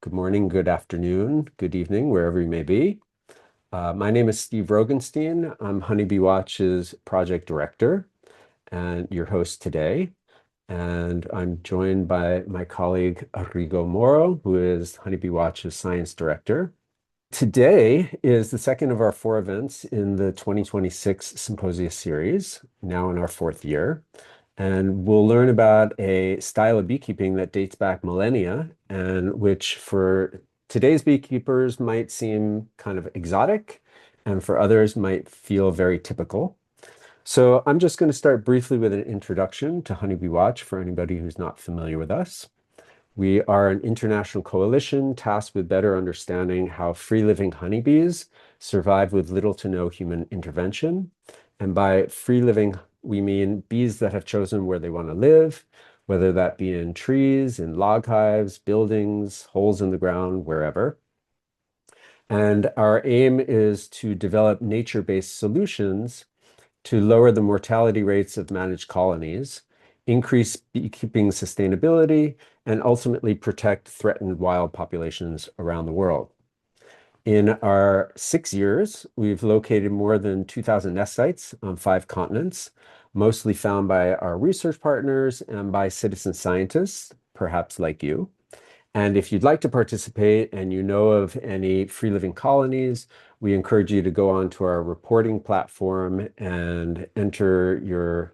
good morning, good afternoon, good evening, wherever you may be. My name is Steve Rogenstein. I'm Honeybee Watch's project director and your host today. And I'm joined by my colleague, Arrigo Moro, who is Honeybee Watch's science director. Today is the second of our four events in the 2026 Symposia series, now in our fourth year. And we'll learn about a style of beekeeping that dates back millennia and which for today's beekeepers might seem kind of exotic and for others might feel very typical. So I'm just going to start briefly with an introduction to Honeybee Watch for anybody who's not familiar with us. We are an international coalition tasked with better understanding how free-living honeybees survive with little to no human intervention. And by free-living, we mean bees that have chosen where they want to live, whether that be in trees, in log hives, buildings, holes in the ground, wherever. And our aim is to develop nature-based solutions to lower the mortality rates of managed colonies, increase beekeeping sustainability, and ultimately protect threatened wild populations around the world. In our 6 years, we've located more than 2,000 nest sites on 5 continents, mostly found by our research partners and by citizen scientists, perhaps like you. And if you'd like to participate and you know of any free-living colonies, we encourage you to go onto our reporting platform and enter your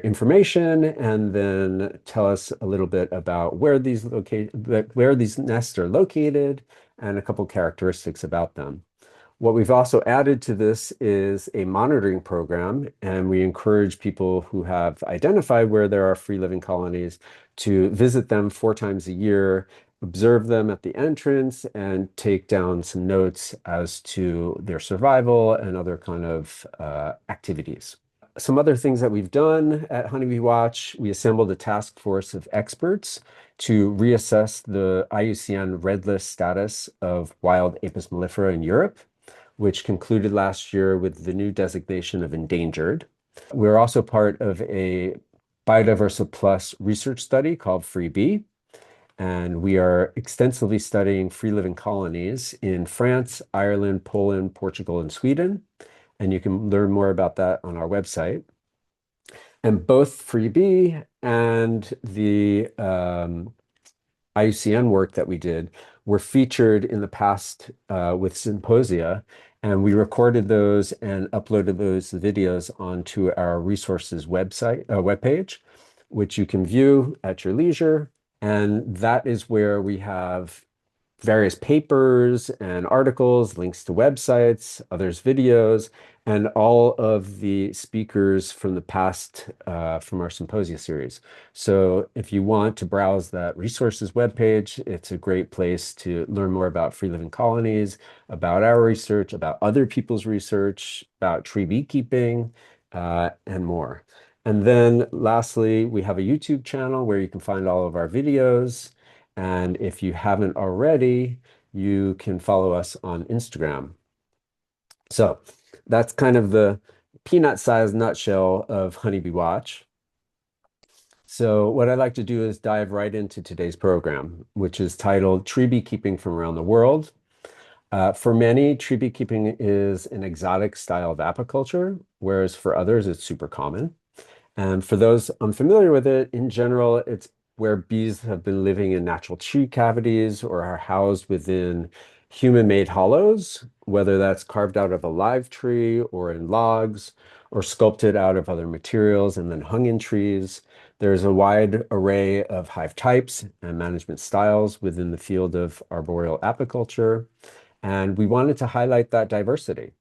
information and then tell us a little bit about where these nests are located and a couple characteristics about them. What we've also added to this is a monitoring program, and we encourage people who have identified where there are free-living colonies to visit them 4 times a year, observe them at the entrance, and take down some notes as to their survival and other kind of activities. Some other things that we've done at Honeybee Watch, we assembled a task force of experts to reassess the IUCN Red List status of wild Apis mellifera in Europe, which concluded last year with the new designation of endangered. We're also part of a Biodiversity Plus research study called Free Bee, and we are extensively studying free-living colonies in France, Ireland, Poland, Portugal, and Sweden. And you can learn more about that on our website. And both Free Bee and the IUCN work that we did were featured in the past with Symposia, and we recorded those and uploaded those videos onto our resources webpage, which you can view at your leisure. And that is where we have various papers and articles, links to websites, others videos, and all of the speakers from the past from our Symposia series. So if you want to browse that resources webpage, it's a great place to learn more about free-living colonies, about our research, about other people's research, about tree beekeeping, and more. And then lastly, we have a YouTube channel where you can find all of our videos. And if you haven't already, you can follow us on Instagram. So that's kind of the peanut-sized nutshell of Honeybee Watch. So what I'd like to do is dive right into today's program, which is titled Tree Beekeeping from Around the World. For many, tree beekeeping is an exotic style of apiculture, whereas for others, it's super common. And for those unfamiliar with it, in general, it's where bees have been living in natural tree cavities or are housed within human-made hollows, whether that's carved out of a live tree or in logs or sculpted out of other materials and then hung in trees. There's a wide array of hive types and management styles within the field of arboreal apiculture, and we wanted to highlight that diversity.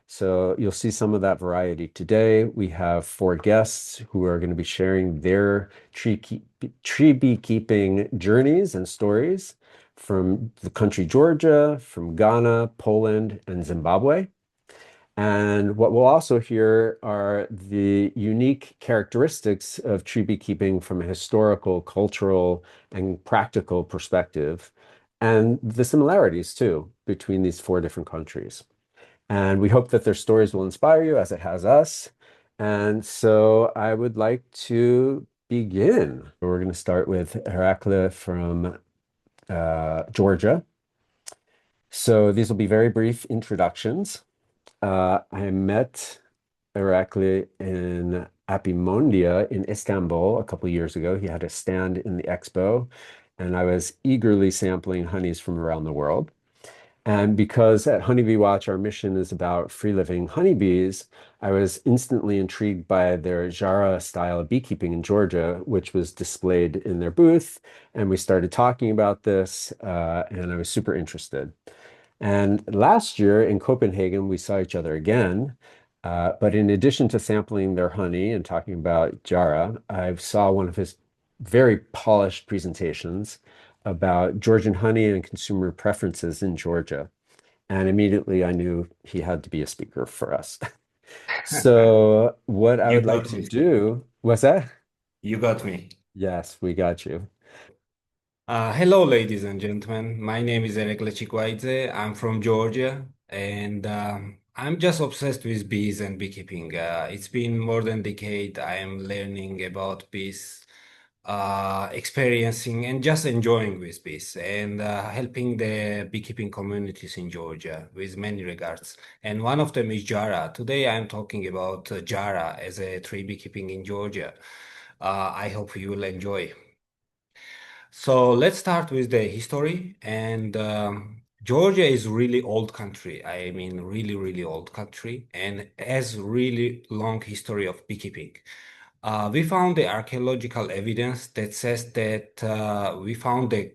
So you'll see some of that variety today. We have 4 guests who are going to be sharing their tree beekeeping journeys and stories from the country Georgia, from Ghana, Poland, and Zimbabwe. And what we'll also hear are the unique characteristics of tree beekeeping from a historical, cultural, and practical perspective, and the similarities too between these 4 different countries. And we hope that their stories will inspire you as it has us. And so I would like to begin. We're going to start with Erekle from Georgia. So these will be very brief introductions. I met Erekle in Apimondia in Istanbul a couple of years ago. He had a stand in the expo, and I was eagerly sampling honeys from around the world. And because at Honeybee Watch, our mission is about free living honeybees, I was instantly intrigued by their Jara style of beekeeping in Georgia, which was displayed in their booth. And we started talking about this, and I was super interested. And last year in Copenhagen, we saw each other again. But in addition to sampling their honey and talking about Jara, I saw one of his very polished presentations about Georgian honey and consumer preferences in Georgia. And immediately I knew he had to be a speaker for us. So, what I You would like got to me. do, what's that? You got me. Yes, we got you. Hello, ladies and gentlemen. My name is Erekle Chikvaidze. I'm from Georgia, and I'm just obsessed with bees and beekeeping. It's been more than a decade. I am learning about bees, experiencing and just enjoying with bees, and helping the beekeeping communities in Georgia with many regards. And one of them is Jara. Today, I'm talking about Jara as a tree beekeeping in Georgia. I hope you will enjoy. So let's start with the history. And Georgia is really old country. I mean, really, really old country, and has really long history of beekeeping. We found the archaeological evidence that says that we found the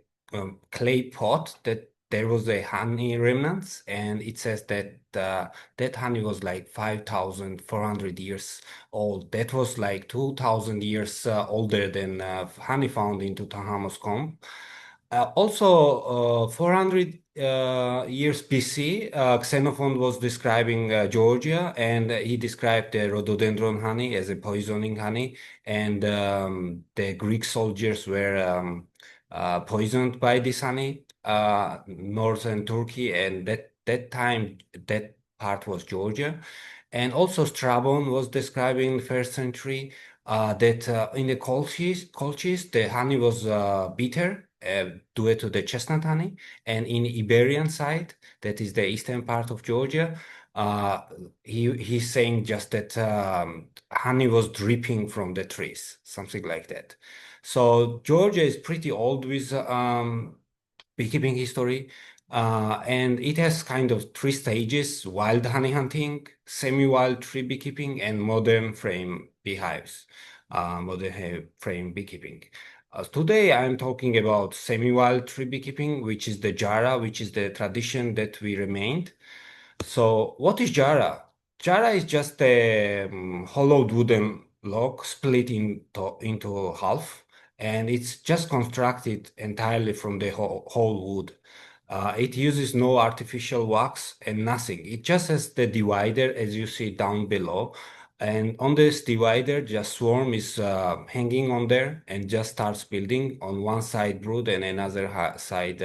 clay pot that there was a honey remnants, and it says that that honey was like 5,400 years old. That was like 2,000 years older than honey found in Tutankhamun's tomb. Also, 400 years BC, Xenophon was describing Georgia, and he described the rhododendron honey as a poisoning honey, and the Greek soldiers were poisoned by this honey, northern Turkey, and that time that part was Georgia. And also Strabon was describing first century that in the Colchis, the honey was bitter due to the chestnut honey, and in Iberian side, that is the eastern part of Georgia, uh, he's saying just that honey was dripping from the trees, something like that. So Georgia is pretty old with beekeeping history. And it has kind of three stages: wild honey hunting, semi-wild tree beekeeping, and modern frame beehives, frame beekeeping. Today, I'm talking about semi-wild tree beekeeping, which is the Jara, which is the tradition that we remained. So, what is Jara? Jara is just a hollowed wooden log split into half, and it's just constructed entirely from the whole wood. It uses no artificial wax and nothing. It just has the divider as you see down below. And on this divider, just swarm is hanging on there and just starts building on one side brood and another side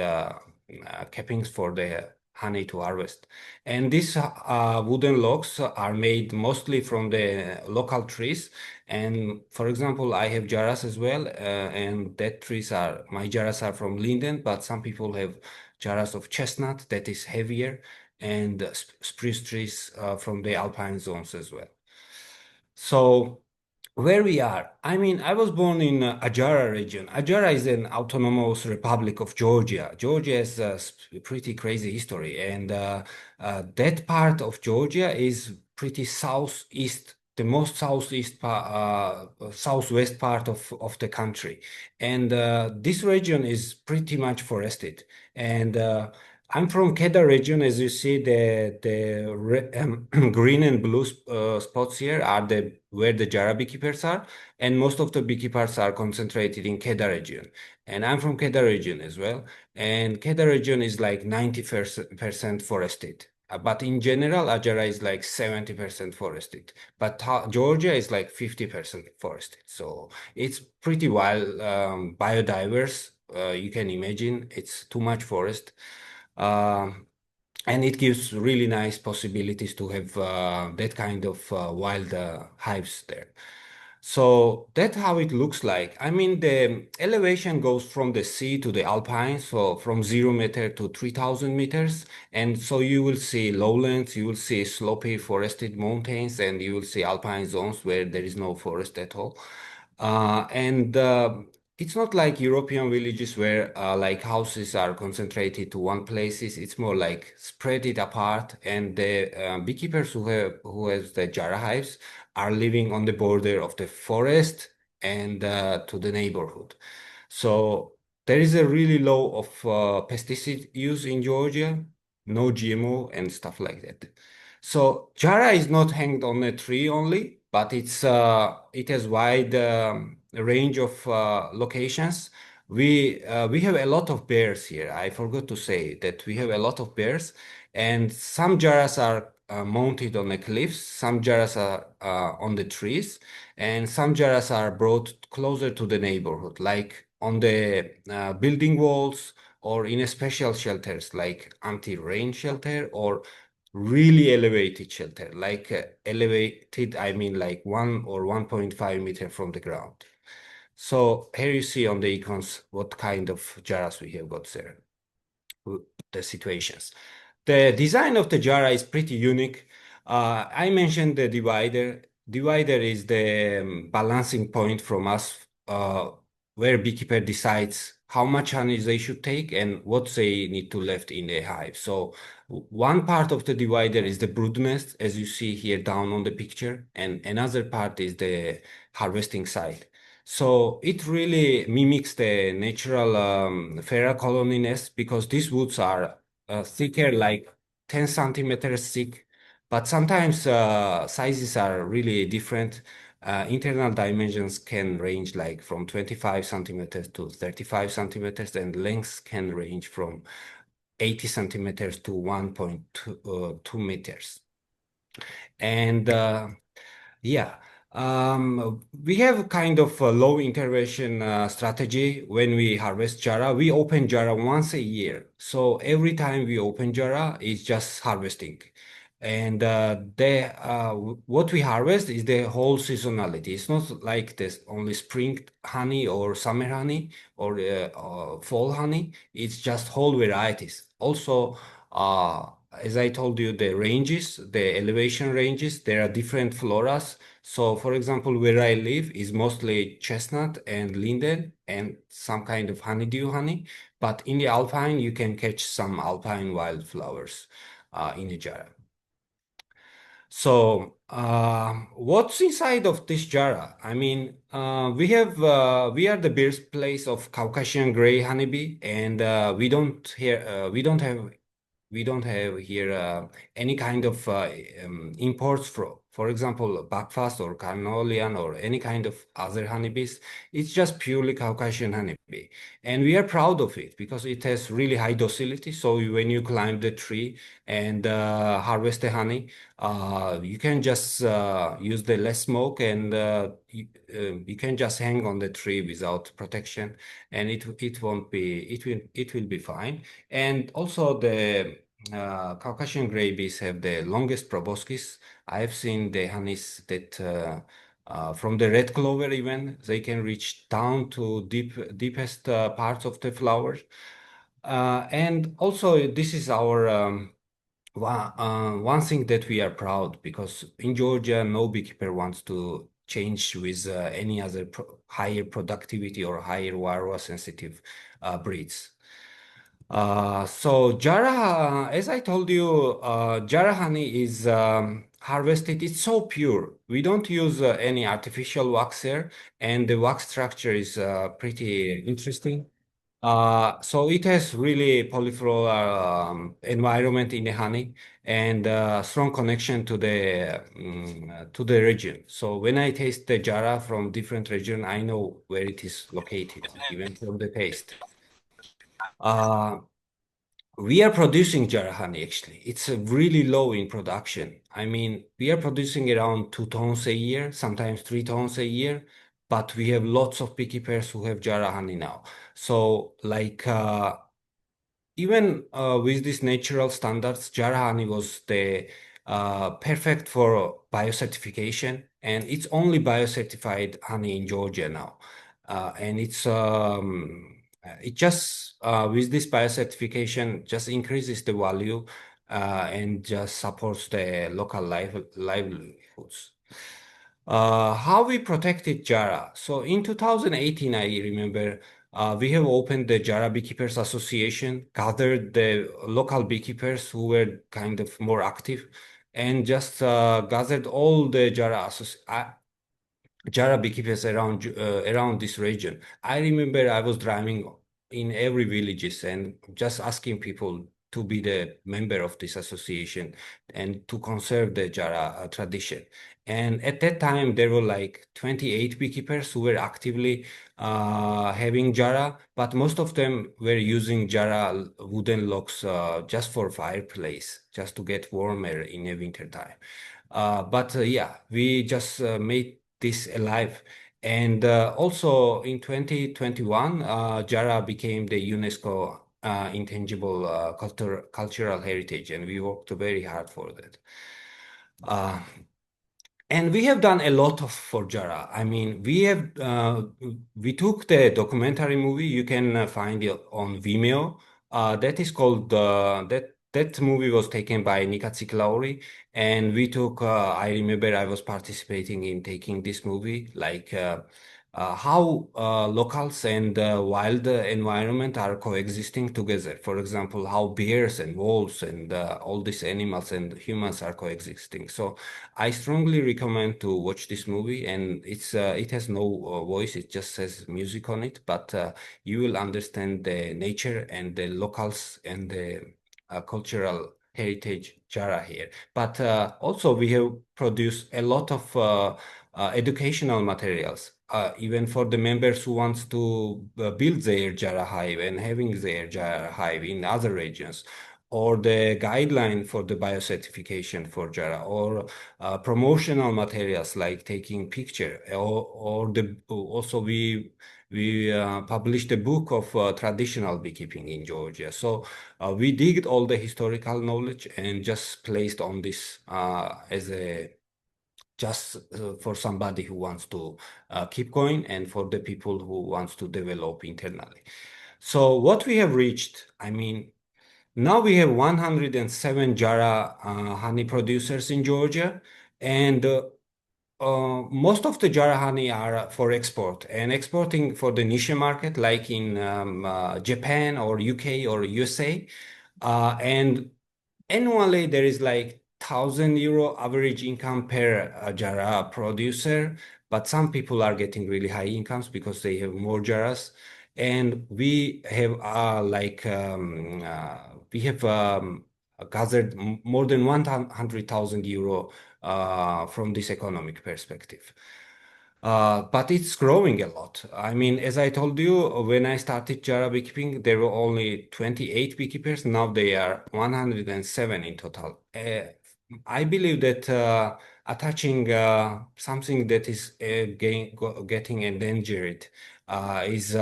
cappings for the honey to harvest. And these wooden logs are made mostly from the local trees. And for example, I have jaras as well, and that trees are my jaras are from linden, but some people have jaras of chestnut that is heavier, and spruce trees from the alpine zones as well. So where we are, I mean, I was born in Ajara region. Ajara is an autonomous republic of Georgia. Georgia has a pretty crazy history, and that part of Georgia is pretty southeast, the most southwest part of the country. And this region is pretty much forested. And I'm from Kedah region. As you see, green and blue spots here are the where the Jara beekeepers are, and most of the beekeepers are concentrated in Kedah region. And I'm from Kedah region as well. And Kedah region is like 90% forested. But in general, Ajara is like 70% forested. But Georgia is like 50% forested. So it's pretty wild, biodiverse. You can imagine it's too much forest. Um, and it gives really nice possibilities to have that kind of wild hives there. So that's how it looks like. I mean, the elevation goes from the sea to the alpine, so from 0 meter to 3,000 meters. And so you will see lowlands, you will see slopy forested mountains, and you will see alpine zones where there is no forest at all. And it's not like European villages where like houses are concentrated to one places. It's more like spread it apart. And the beekeepers who have the Jara hives are living on the border of the forest and to the neighborhood. So there is a really low of pesticide use in Georgia, no GMO and stuff like that. So Jara is not hanged on a tree only, but it has wide range of locations. We have a lot of bears here. I forgot to say that we have a lot of bears, and some Jaras are mounted on the cliffs, some Jaras are on the trees, and some Jaras are brought closer to the neighborhood, like on the building walls or in a special shelters like anti-rain shelter or really elevated shelter, like elevated, I mean like 1 or 1.5 meter from the ground. So here you see on the icons what kind of Jaras we have got there, the situations. The design of the Jara is pretty unique. I mentioned the divider. Divider is the balancing point from us, where beekeeper decides how much honey they should take and what they need to left in the hive. So one part of the divider is the brood nest, as you see here down on the picture, and another part is the harvesting side. So it really mimics the natural feral colony nest because these woods are thicker, like 10 centimeters thick, but sometimes sizes are really different. Internal dimensions can range like from 25 centimeters to 35 centimeters, and lengths can range from 80 centimeters to 1.2 meters. And yeah. We have kind of a low intervention strategy when we harvest Jara. We open Jara once a year. So every time we open Jara, it's just harvesting. And what we harvest is the whole seasonality. It's not like this only spring honey or summer honey or fall honey. It's just whole varieties. Also, as I told you, the ranges, the elevation ranges, there are different floras. So, for example, where I live is mostly chestnut and linden and some kind of honeydew honey. But in the alpine, you can catch some alpine wildflowers in the Jara. So, what's inside of this Jara? I mean, we are the birthplace of Caucasian gray honeybee, and we don't have here any kind of imports for example, Buckfast or Carnolian or any kind of other honeybees. It's just purely Caucasian honeybee. And we are proud of it because it has really high docility. So when you climb the tree and harvest the honey, you can just use the less smoke and you can just hang on the tree without protection, and it will be fine. And also the Caucasian gray bees have the longest proboscis. I've seen the honeys that from the red clover even they can reach down to deepest parts of the flower. And also this is our one thing that we are proud because in Georgia no beekeeper wants to change with any other higher productivity or higher varroa sensitive breeds. So Jara, as I told you, Jara honey is harvested. It's so pure. We don't use any artificial wax here, and the wax structure is pretty interesting. So it has really polyfloral environment in the honey and strong connection to the region. So when I taste the Jara from different region, I know where it is located, even from the taste. Uh, we are producing Jara honey actually. It's really low in production. I mean, we are producing around 2 tons a year, sometimes 3 tons a year, but we have lots of beekeepers who have Jara honey now. So, like, even with these natural standards, Jara honey was the perfect for biocertification. and it's only biocertified honey in Georgia now. And it just with this biocertification just increases the value and just supports the local livelihoods. How we protected Jara. So in 2018, I remember we have opened the Jara Beekeepers Association, gathered the local beekeepers who were kind of more active, and just gathered all the Jara beekeepers around this region. I remember I was driving in every villages and just asking people to be the member of this association and to conserve the Jara tradition. And at that time, there were like 28 beekeepers who were actively having Jara, but most of them were using Jara wooden logs just for fireplace, just to get warmer in the winter time. But yeah, we just made this alive. And also in 2021, Jara became the UNESCO intangible cultural heritage, and we worked very hard for that. And we have done a lot of for Jara. I mean, we took the documentary movie. You can find it on Vimeo. That is called that movie was taken by Nika Tsikalauri, and we took. I remember I was participating in taking this movie, like how locals and wild environment are coexisting together. For example, how bears and wolves and all these animals and humans are coexisting. So I strongly recommend to watch this movie, and it has no voice; it just says music on it. But you will understand the nature and the locals and the cultural heritage Jara here. But also we have produced a lot of educational materials, even for the members who wants to build their Jara hive and having their Jara hive in other regions, or the guideline for the biocertification for Jara, or promotional materials like taking picture, or the also we published a book of traditional beekeeping in Georgia. So we digged all the historical knowledge and just placed on this as a just for somebody who wants to keep going and for the people who wants to develop internally. So what we have reached, I mean, now we have 107 Jara honey producers in Georgia, and most of the Jara honey are for export and exporting for the niche market, like in Japan or UK or USA. And annually, there is like €1,000 average income per Jara producer, but some people are getting really high incomes because they have more Jaras. And we have gathered more than €100,000 from this economic perspective. But it's growing a lot. I mean, as I told you, when I started Jara Beekeeping, there were only 28 beekeepers. Now they are 107 in total. I believe that attaching something that is getting endangered is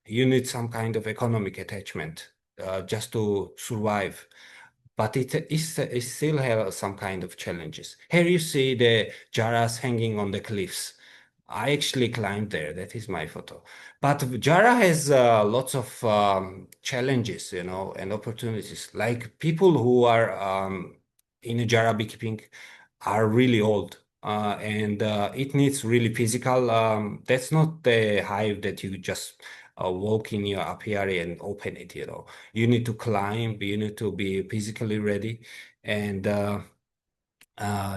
you need some kind of economic attachment just to survive. But it still has some kind of challenges. Here you see the Jaras hanging on the cliffs. I actually climbed there. That is my photo. But Jara has lots of challenges, and opportunities. Like people who are in Jara beekeeping are really old, and it needs really physical. That's not the hive that you just walk in your apiary and open it. You need to climb. You need to be physically ready, and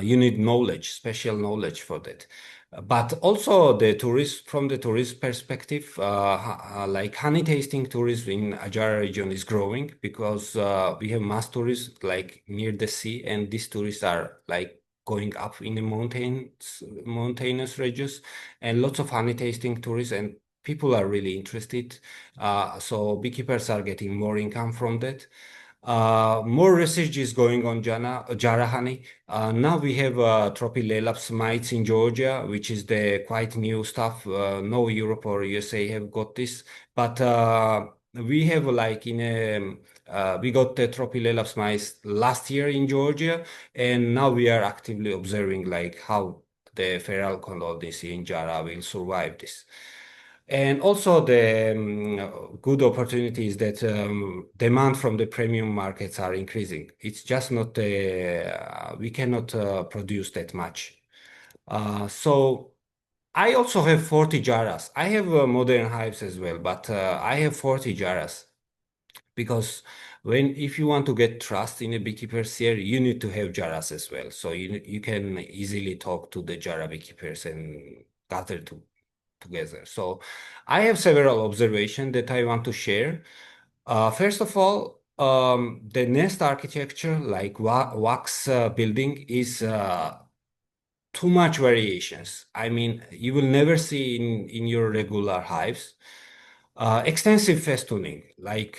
you need knowledge, special knowledge for that. But also from the tourist perspective, like honey tasting tourism in Ajara region is growing because we have mass tourists like near the sea, and these tourists are like going up in the mountainous regions, and lots of honey tasting tourists, and people are really interested. So beekeepers are getting more income from that. More research is going on Jara honey. Now we have Tropilelaps mites in Georgia, which is the quite new stuff. No Europe or USA have got this, but we have like we got the Tropilelaps mites last year in Georgia, and now we are actively observing like how the feral colonies in Jara will survive this. And also the good opportunity is that demand from the premium markets are increasing. It's just not, we cannot produce that much. So I also have 40 Jaras. I have modern hives as well, but I have 40 Jaras because if you want to get trust in a beekeepers here, you need to have Jaras as well. So you can easily talk to the Jara beekeepers and gather together. So I have several observations that I want to share. First of all, the nest architecture, like wax building, is too much variations. I mean, you will never see in your regular hives. Extensive festooning, like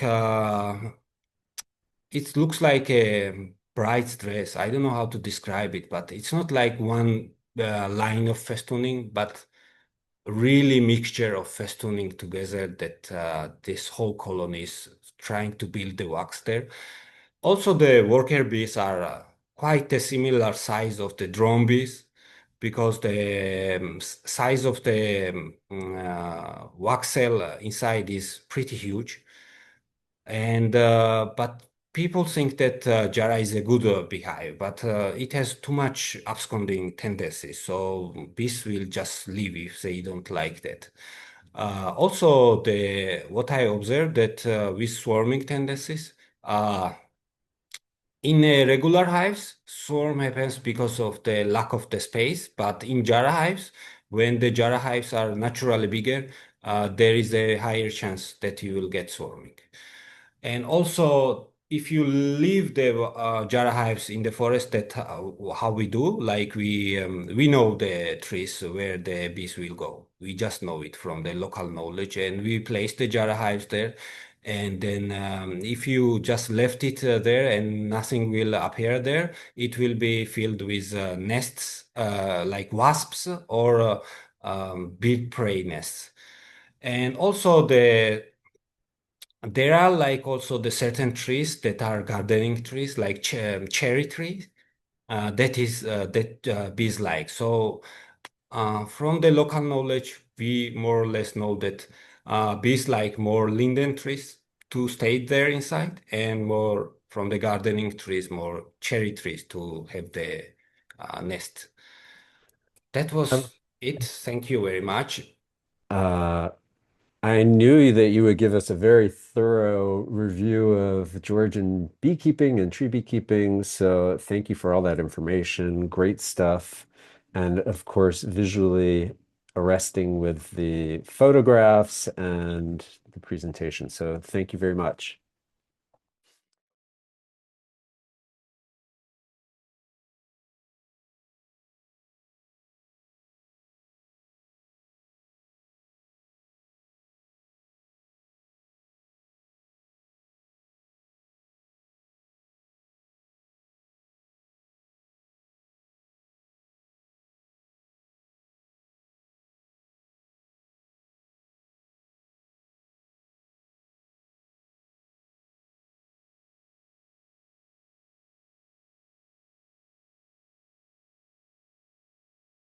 it looks like a bride's dress. I don't know how to describe it, but it's not like one line of festooning, but really mixture of festooning together that this whole colony is trying to build the wax there. Also, the worker bees are quite a similar size of the drone bees because the size of the wax cell inside is pretty huge. And but people think that Jara is a good beehive, but it has too much absconding tendencies. So bees will just leave if they don't like that. Also, the what I observed that with swarming tendencies, in regular hives, swarm happens because of the lack of the space. But in Jara hives, when the Jara hives are naturally bigger, there is a higher chance that you will get swarming. And also, if you leave the Jara hives in the forest, that how we do, like we know the trees where the bees will go. We just know it from the local knowledge, and we place the Jara hives there. And then if you just left it there and nothing will appear there, it will be filled with nests like wasps or big prey nests. And also there are like also the certain trees that are gardening trees, like cherry trees. That bees like. So from the local knowledge, we more or less know that bees like more linden trees to stay there inside, and more from the gardening trees, more cherry trees to have the nest. That Um, was it. Thank you very much. uh, I knew that you would give us a very thorough review of Georgian beekeeping and tree beekeeping. So thank you for all that information. Great stuff. And of course, visually arresting with the photographs and the presentation. So thank you very much.